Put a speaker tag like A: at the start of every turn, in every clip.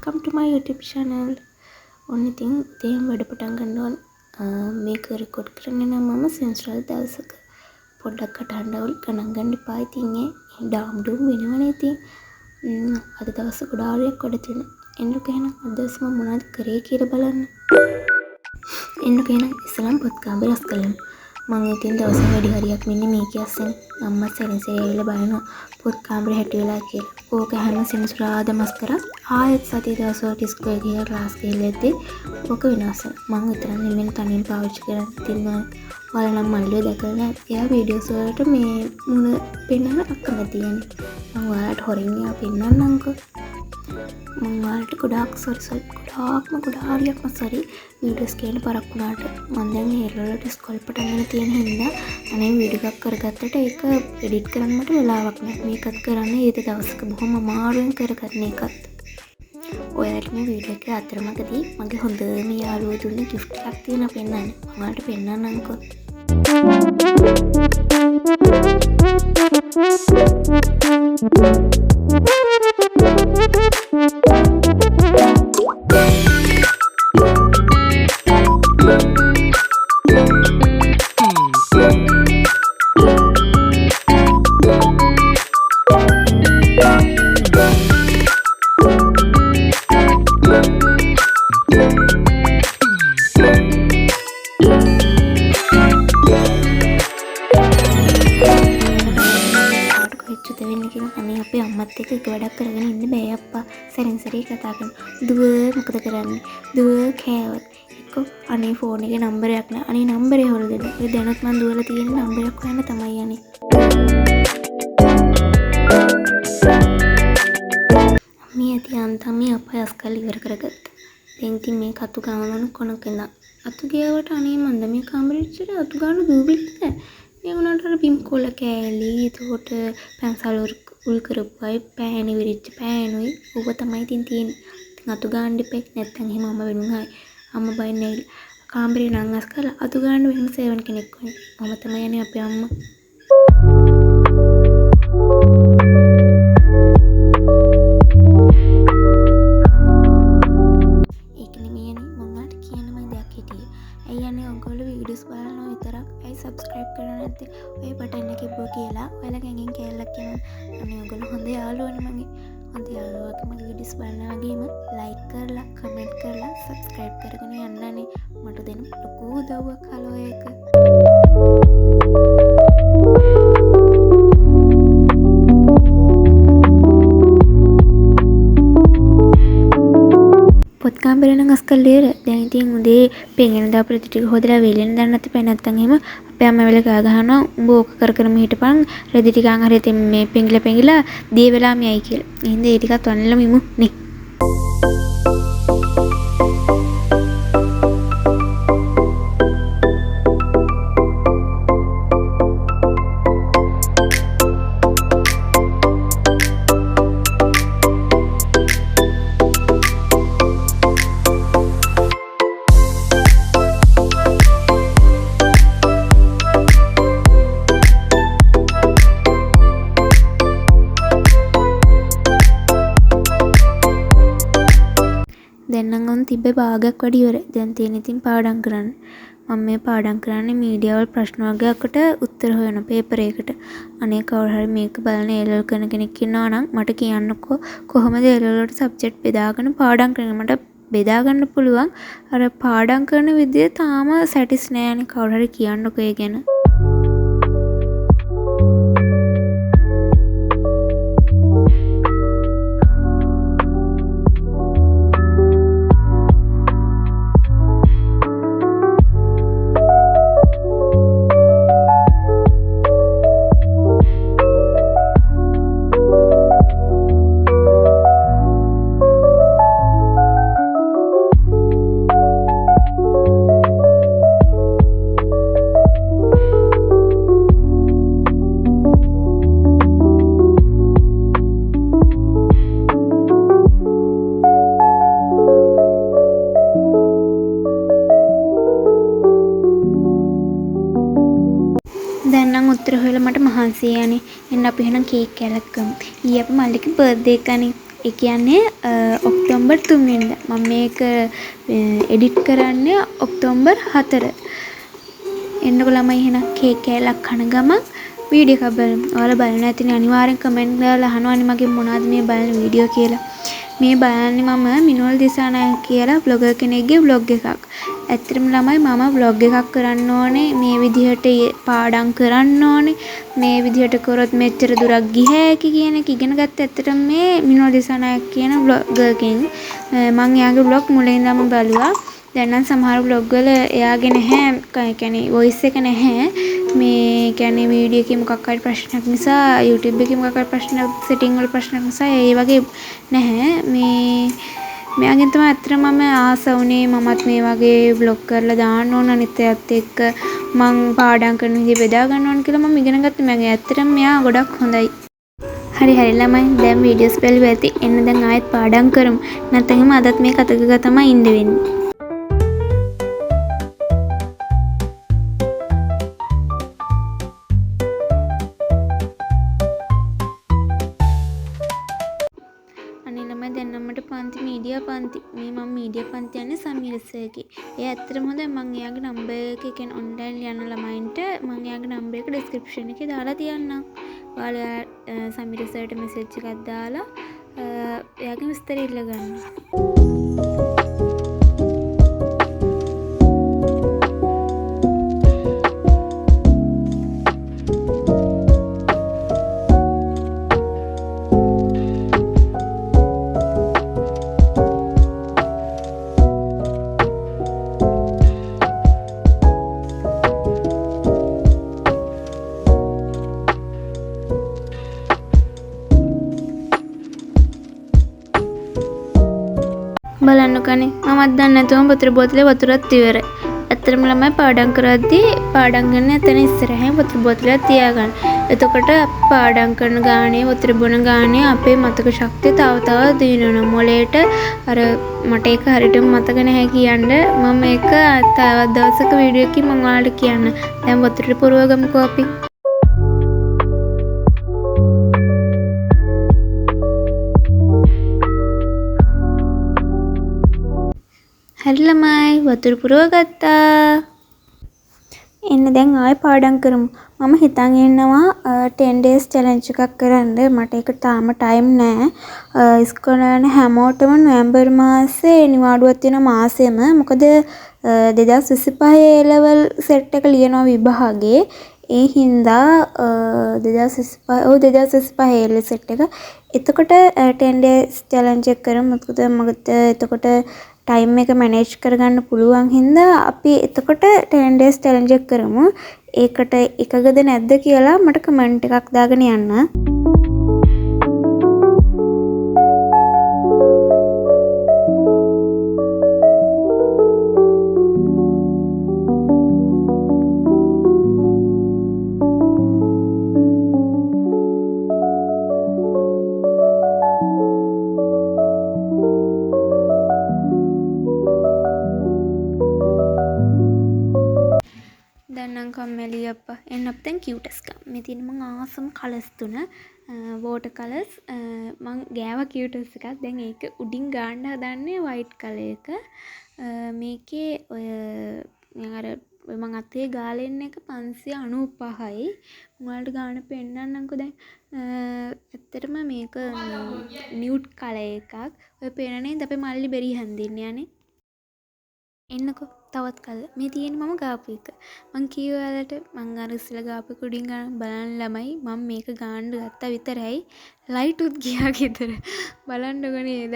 A: welcome to my YouTube channel. Only thing තේම වැඩ පටන් ගන්න ඕන. මේක රෙකෝඩ් කරන්නේ නම් මම සෙන්සරල් දවසක. පොඩ්ඩක් කටහඬවල් ගණන් ගන්න එපා. ඉතින් ඒ ඩාම් ඩූම් වෙනවනේ ඉතින්. අද දවස් ගොඩාරියක් වැඩ තියෙනවා. එන්නක එහෙනම් අද දවස් මම මොනවද කරේ කියලා බලන්න. එන්නක එහෙනම් ඉස්සලම් පොත් කාමරේ රැස් කළා. මම ඉතින් දවස් වැඩි හරියක් මෙන්න මේක අස්සෙන් අම්මා සෙනසෙ ඇවිල්ලා බලනවා පොත් කාමරේ හැටි වෙලා කියලා. ඕක හැම සෙනසුරාදා මස් කරා ආයෙත් සතිය දවසට ඉස්කෝලේ ගිහලා ක්ලාස් ගිහලාදී ඕක විනාශ. මම විතරක් නෙමෙයි තනියෙන් පාවිච්චි කරන් තින්නවා. ඔයාලා නම් මල්ලිය දැකලා නැහැ. එයා වීඩියෝස් වලට මේ මුණ පෙන්නන අක්කම තියෙන්නේ. මම ඔයාලට හොරින් එයා පෙන්නන්නම්කෝ. මම ඔයාලට ගොඩාක් ගොඩාරියක්ම සෝරි වීඩියෝස් කියන පරක් වුණාට මම දැන් හේරවලට ඉස්කෝලේ පටන් ගන්න තියෙන හින්දා අනේ වීඩියෝ එකක් කරගත්තට ඒක එඩිට් කරන්න මට වෙලාවක් නැහැ. මේකත් කරන්නේ ඊට දවසක බොහොම අමාරුවෙන් කරගන්න එකත්. ඔයාලට මේ වීඩියෝ එකේ අතරමඟදී මගේ හොඳම යාළුවෝ දුන්න gift එකක් තියෙනවා පෙන්නන්න. මම ඔයාලට පෙන්නන්නම්කෝ. අනේ අපේ අම්මත් එක්ක එක වැඩක් කරගෙන ඉන්න බෑ අප්පා. සරින් සරේ කතා කරන. දුව මොකද කරන්නේ? දුව කෑවත්. එක්ක අනේ ෆෝන් එකේ නම්බරයක් නෑ. අනේ නම්බරේ හොර දෙන්න. ඔය දැනත් මන් දුවලා තියෙන නම්බරයක් හොයන්න තමයි යන්නේ. මේ අතියන්තම මේ අප්පා අස්කල් ඉවර කරගත්තා. දැන් ඉතින් මේ කතු ගානන කොනක ඉඳන්. අතු ගියවට අනේ මන්ද මේ කාමරෙච්චට අතු ගාන දූවිලි නෑ. මේ උනාට අර බිම් කොල කෑලි ඒකට පැන්සල් උල් කරපුවයි පෑණි විරිච්ච පෑනුයි ඕක තමයි ඉතින් තියෙන්නේ. ඉතින් අතු ගාන්න දෙපෙක් නැත්තම් එහෙම අම්ම වෙනුනයි. අම්ම බයින් නැවිලා කාමරේ නම් අස් කරලා අතු ගාන්න වෙන සේවන කෙනෙක් වුණේ. මම තමයි යන්නේ අපේ අම්මා. සබස්ක්‍රයිබ් කරලා නැත්නම් ඔය බටන් එක ඉබ්බෝ කියලා ඔයාලා ගෑගෙන් කැලලක් කියනවා. අනේ ඔයගොල්ලෝ හොඳ යාළුවෝනේ මගේ. හොඳ යාළුවෝක මගේ වීඩියෝස් බලනවා වගේම ලයික් කරලා කමෙන්ට් කරලා සබස්ක්‍රයිබ් කරගෙන යන්නනේ. මට දෙන ලොකු උදව්වක් හලෝ ඒක. පොත් කාමරේ නම් අස්කල්ලේර දැන් ඉතින් උදේ පෙඟෙන දා ප්‍රති ටික හොදලා වෙලෙන් දාන්න නැත්නම් නැත්තම් එහෙම අපේ අම්මා වෙල ගා ගහනවා උඹ ඕක කර කර හිටපන් රෙදි ටිකන් හරි ඉතින් මේ පෙඟිලා දිය වෙලා මෙයි කියලා. එහෙනම් ඒ ටිකත් වන්නලා මිමු නේ. දැන් නම් ඔන්න තිබ්බේ භාගයක් වැඩි ඉවරයි. දැන් තියෙන ඉතින් පාඩම් කරන්න. මම මේ පාඩම් කරන්නේ මීඩියා වල ප්‍රශ්න වර්ගයකට උත්තර හොයන පේපර් එකකට. අනේ කවුරු හරි මේක බලන එල්එල් කරන කෙනෙක් ඉන්නවා නම් මට කියන්නකෝ කොහොමද එල්එල් වලට සබ්ජෙක්ට් බෙදාගෙන පාඩම් කරන්නේ. මට බෙදා ගන්න පුළුවන්. අර පාඩම් කරන විදිය තාම සැටිස් නෑනේ. කවුරු හරි කියන්නකෝ ඒ ගැන. දැන් නම් උත්තර හොයලා මට මහන්සි යන්නේ. එන්න අපි එහෙනම් කේක් කෑල්ලක් ගමු. ඊයේ අපි මල්ලිගේ බර්ත්ඩේ එකනේ. ඒ කියන්නේ ඔක්තෝබර් 3 වෙනිදා. මම මේක එඩිට් කරන්නේ ඔක්තෝබර් 4. එන්නකො ළමයි එහෙනම් කේක් කෑල්ලක් කන ගමන් වීඩියෝ එකක් බලමු. ඔයාලා බලන්න ඇතිනේ අනිවාර්යෙන් කමෙන්ට් දාලා අහනවානේ මගෙන් මොනවද මේ බලන වීඩියෝ කියලා. මේ බලන්නේ මම මිනෝල් දිසානායක කියලා බ්ලොගර් කෙනෙක්ගේ බ්ලොග් එකක්. ඇත්තටම ළමයි මම බ්ලොග් එකක් කරන්න ඕනේ මේ විදිහට පාඩම් කරන්න ඕනේ. මේ විදිහට කරොත් මෙච්චර දුරක් ගිය හැකි කියන එක ඉගෙන ගත්ත ඇත්තටම මේ මිනෝල් දිසානායක කියන බ්ලොගර් කෙනෙක්. මම එයාගේ බ්ලොග් මුලින් ඉඳන්ම බලුවා. දැන් නම් සමහර බ්ලොග් වල එයාගේ නැහැ, ඒ කියන්නේ වොයිස් එක නැහැ. මේ කියන්නේ වීඩියෝ එකේ මොකක් හරි ප්‍රශ්නයක් නිසා YouTube එකේ මොකක් හරි ප්‍රශ්නයක් සෙටින්ග් වල ප්‍රශ්නයක් නිසා ඒ වගේ නැහැ. මෙයාගෙන් තමයි අත්‍තරම මම ආස වුණේ මමත් මේ වගේ බ්ලොග් කරලා දාන්න ඕන අනිත් අයත් එක්ක මං පාඩම් කරන විදිහ බෙදා ගන්න ඕන කියලා මම ඉගෙන ගත්තා. මගේ ඇත්තටම මෙයා ගොඩක් හොඳයි. හරි ළමයි දැන් වීඩියෝස් බලුවා ඇති. එන්න දැන් ආයෙත් පාඩම් කරමු. නැත්නම් එහෙම අදත් මේ කතක තමයි ඉන්න වෙන්නේ. දැන් මට පන්ති මීඩියා පන්ති. මේ මම මීඩියා පන්ති යන්නේ සමීර සර්ගේ. ඒ ඇත්තටම හොඳයි. මම එයාගේ නම්බර් එක කියන්නේ ඔන්ලයින් යන ළමයින්ට මම එයාගේ නම්බර් එක ඩිස්ක්‍රිප්ෂන් එකේ දාලා තියන්නම්. ඔයාලා සමීර සර්ට මෙසේජ් එකක් දාලා එයාගේ විස්තර ඉල්ලගන්න. බලන්නකනේ මමත් දන්නේ නැතුවම වතුර බෝතලේ වතුරත් ඉවරයි. ඇත්තටම ළමයි පාඩම් කරද්දී පාඩම් ගන්න එතන ඉස්සරහින් වතුර බෝතලයක් තියාගන්න. එතකොට පාඩම් කරන ගානේ වතුර බොන ගානේ අපේ මතක ශක්තිය තව දිනනවා. මොලේට අර මට ඒක හරියටම මතක නැහැ කියන්න මම මේක තවත් දවසක වීඩියෝ එකකින් මම ඔයාලට කියන්න. දැන් වතුරට පුරව ගමුකෝ අපි. හරි ළමයි වතුර පුරව ගත්තා. එන්න දැන් ආයෙ පාඩම් කරමු. මම හිතන් ඉන්නවා 10 days challenge එකක් කරන්න. මට ඒක තාම ටයිම් නෑ. ඉස්කෝලේ යන හැමෝටම නොවැම්බර් මාසේ නිවාඩුවක් තියෙන මාසෙම. මොකද 2025 A level set එක ලියනවා විභාගේ. ඒ හින්දා 2025 A level set එක. එතකොට 10 days challenge එක කරමු. මොකද මගට එතකොට ටයිම් එක මැනේජ් කරගන්න පුළුවන් හින්දා අපි එතකොට 10 days challenge එක කරමු. ඒකට එකගද නැද්ද කියලා මට කමෙන්ට් එකක් දාගෙන යන්න. දැන් නම් කම්මැලි අප්පා. එන්න අපි දැන් කියුටස් ගමු. මේ තියෙන මං ආසම කලර්ස් තුන වෝටර් කලර්ස් මං ගෑවා කියුටස් එකක්. දැන් ඒක උඩින් ගන්න හදන්නේ වයිට් කලර් එක. මේකේ ඔය අර මං අතේ ගාලෙන්න එක 595යි. මම ඔයාලට ගාන පෙන්නන්නම්කෝ දැන්. ඇත්තටම මේක නියුට් කලර් එකක්. ඔය පේනනේ අපේ මල්ලි බෙරි හැන්දින්නේ යන්නේ. එන්නකෝ තවත් කල මේ තියෙන මම ගාපු එක. මං කිව්වා ඔයාලට මං අර ඉස්සෙල්ලා ගාපු කුඩින් ගන්න බලන්න ළමයි මම මේක ගාන්න ගත්තා විතරයි ලයිට් උත් ගියා ගෙදර. බලන්නකෝ නේද?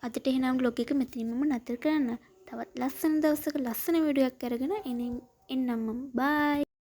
A: අදට එහෙනම් බ්ලොග් එක මෙතනින්ම නතර කරන්න. තවත් ලස්සන දවසක ලස්සන වීඩියෝ එකක් අරගෙන එන්නම් මම. බයි.